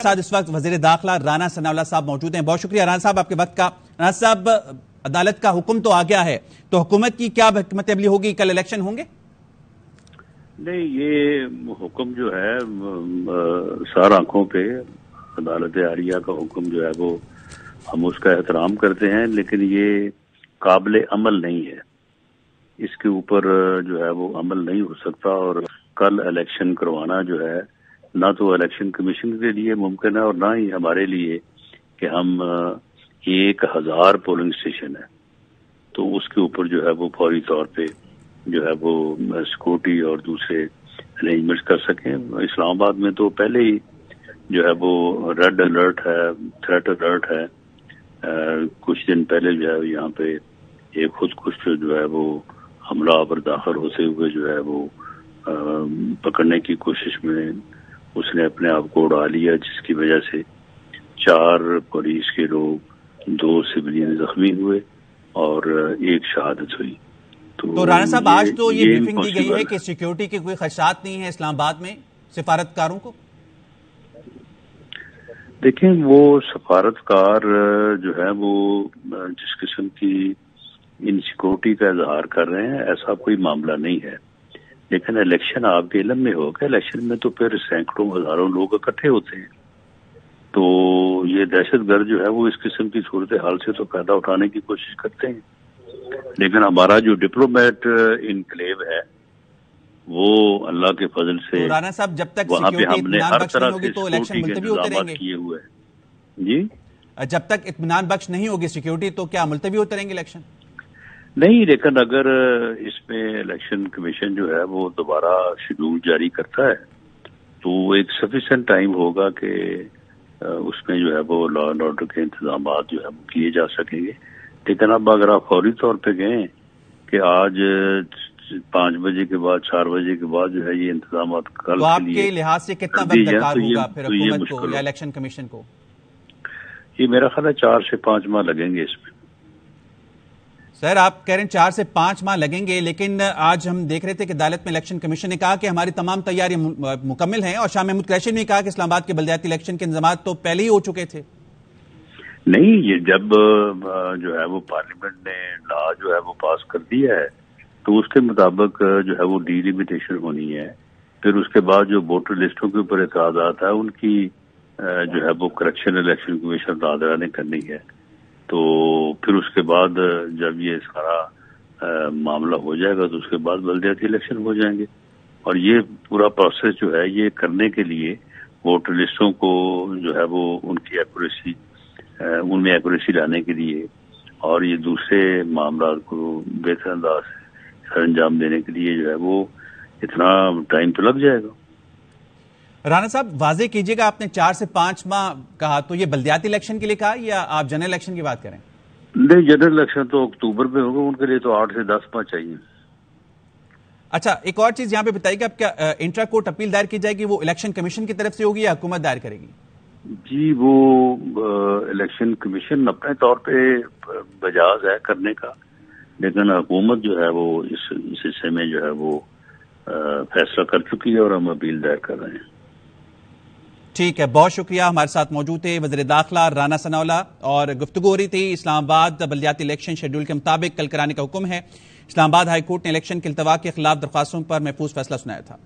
ساتھ اس وقت وزیر داخلہ رانا ثناءاللہ صاحب موجود ہیں. بہت شکریہ رانا صاحب آپ کے وقت کا. رانا صاحب، عدالت کا حکم تو آ گیا ہے، تو حکومت کی کیا حکمت عملی ہوگی؟ کل الیکشن ہوں گے؟ نہیں، یہ حکم جو ہے سار آنکھوں پہ عدالت عالیہ کا حکم جو ہے وہ ہم اس کا احترام کرتے ہیں، لیکن یہ قابل عمل نہیں ہے. اس کے اوپر جو ہے وہ عمل نہیں ہو سکتا، اور کل الیکشن کروانا جو ہے نہ تو الیکشن کمیشن کے لیے ممکن ہے اور نہ ہی ہمارے لیے کہ ہم 1000 پولنگ اسٹیشن ہے تو اس کے اوپر جو ہے وہ فوری طور پہ جو ہے وہ سیکورٹی اور دوسرے ارینجمنٹس کر سکیں. اسلام آباد میں تو پہلے ہی جو ہے وہ ریڈ الرٹ ہے، تھریٹ الرٹ ہے. کچھ دن پہلے جو ہے یہاں پہ ایک خودکش جو ہے وہ حملہ آور داخل ہوتے ہوئے جو ہے وہ پکڑنے کی کوشش میں اس نے اپنے آپ کو اڑا لیا، جس کی وجہ سے 4 پولیس کے لوگ، 2 سویلین زخمی ہوئے اور 1 شہادت ہوئی. تو رانا صاحب آج تو یہ بریفنگ دی گئی ہے کہ سیکیورٹی کے کوئی خدشات نہیں ہیں اسلام آباد میں سفارتکاروں کو. دیکھیں، وہ سفارتکار جو ہے وہ جس قسم کی انسیکیورٹی کا اظہار کر رہے ہیں ایسا کوئی معاملہ نہیں ہے، لیکن الیکشن آپ کے علم میں ہوگا. الیکشن میں تو پھر سینکڑوں ہزاروں لوگ اکٹھے ہوتے ہیں، تو یہ دہشت گرد جو ہے وہ اس قسم کی صورتحال سے تو فائدہ اٹھانے کی کوشش کرتے ہیں. لیکن ہمارا جو ڈپلومیٹ انکلیو ہے وہ اللہ کے فضل سے رانا صاحب جب تک وہاں پہ ہم نے ہر طرح کے تو الیکشن ملتوی ہوتے رہیں گے کیے ہوئے ہیں. جی، جب تک اطمینان بخش نہیں ہوگی سیکیورٹی تو کیا ملتوی ہوتے رہیں گے الیکشن؟ نہیں، لیکن اگر اس میں الیکشن کمیشن جو ہے وہ دوبارہ شیڈول جاری کرتا ہے تو ایک سفیشینٹ ٹائم ہوگا کہ اس میں جو ہے وہ لا اینڈ آرڈر کے انتظامات جو ہے وہ کیے جا سکیں گے. لیکن اب اگر آپ فوری طور پہ گئیں کہ آج 5 بجے کے بعد 4 بجے کے بعد جو ہے یہ انتظامات کل تو آپ کے لحاظ سے کتنا وقت درکار ہوگا پھر حکومت کو یا الیکشن کمیشن کو؟ یہ میرا خیال ہے 4 سے 5 ماہ لگیں گے اس میں. سر آپ کہہ رہے ہیں 4 سے 5 ماہ لگیں گے، لیکن آج ہم دیکھ رہے تھے کہ عدالت میں الیکشن کمیشن نے کہا کہ ہماری تمام تیاریاں مکمل ہیں، اور شاہ محمود قریشی نے کہا کہ اسلام آباد کے بلدیاتی الیکشن کے انتظامات تو پہلے ہی ہو چکے تھے. نہیں، یہ جب جو ہے وہ پارلیمنٹ نے لا جو ہے وہ پاس کر دیا ہے تو اس کے مطابق جو ہے وہ ڈی لمیٹیشن ہونی ہے. پھر اس کے بعد جو ووٹر لسٹوں کے اوپر اعتراضات ہیں ان کی جو ہے وہ کریکشن الیکشن کمیشن رادرا نے کرنی ہے. تو پھر اس کے بعد جب یہ سارا معاملہ ہو جائے گا تو اس کے بعد بلدیاتی الیکشن ہو جائیں گے. اور یہ پورا پروسیس جو ہے یہ کرنے کے لیے ووٹر لسٹوں کو جو ہے وہ ان کی ایکوریسی، ان میں ایکوریسی لانے کے لیے اور یہ دوسرے معاملات کو بہتر انداز سے سر انجام دینے کے لیے جو ہے وہ اتنا ٹائم تو لگ جائے گا. رانا صاحب واضح کیجیے گا، آپ نے 4 سے 5 ماہ کہا، تو یہ بلدیاتی الیکشن کے لیے کہا یا آپ جنرل الیکشن کی بات کریں؟ نہیں، جنرل الیکشن تو اکتوبر میں ہوگا، ان کے لیے تو 8 سے 10 ماہ چاہیے. اچھا، ایک اور چیز یہاں پہ بتائیے گا، کیا انٹرا کورٹ اپیل دائر کی جائے گی وہ الیکشن کمیشن کی طرف سے ہوگی یا حکومت دائر کرے گی؟ جی، وہ الیکشن کمیشن اپنے طور پہ بجاز ہے کرنے کا، لیکن حکومت جو ہے وہ اس حصے میں جو ہے وہ فیصلہ کر چکی ہے اور ہم اپیل دائر کر رہے ہیں. ٹھیک ہے، بہت شکریہ. ہمارے ساتھ موجود تھے وزیر داخلہ رانا ثناءاللہ، اور گفتگو ہو رہی تھی اسلام آباد بلدیاتی الیکشن شیڈول کے مطابق کل کرانے کا حکم ہے. اسلام آباد ہائی کورٹ نے الیکشن کے التوا کے خلاف درخواستوں پر محفوظ فیصلہ سنایا تھا.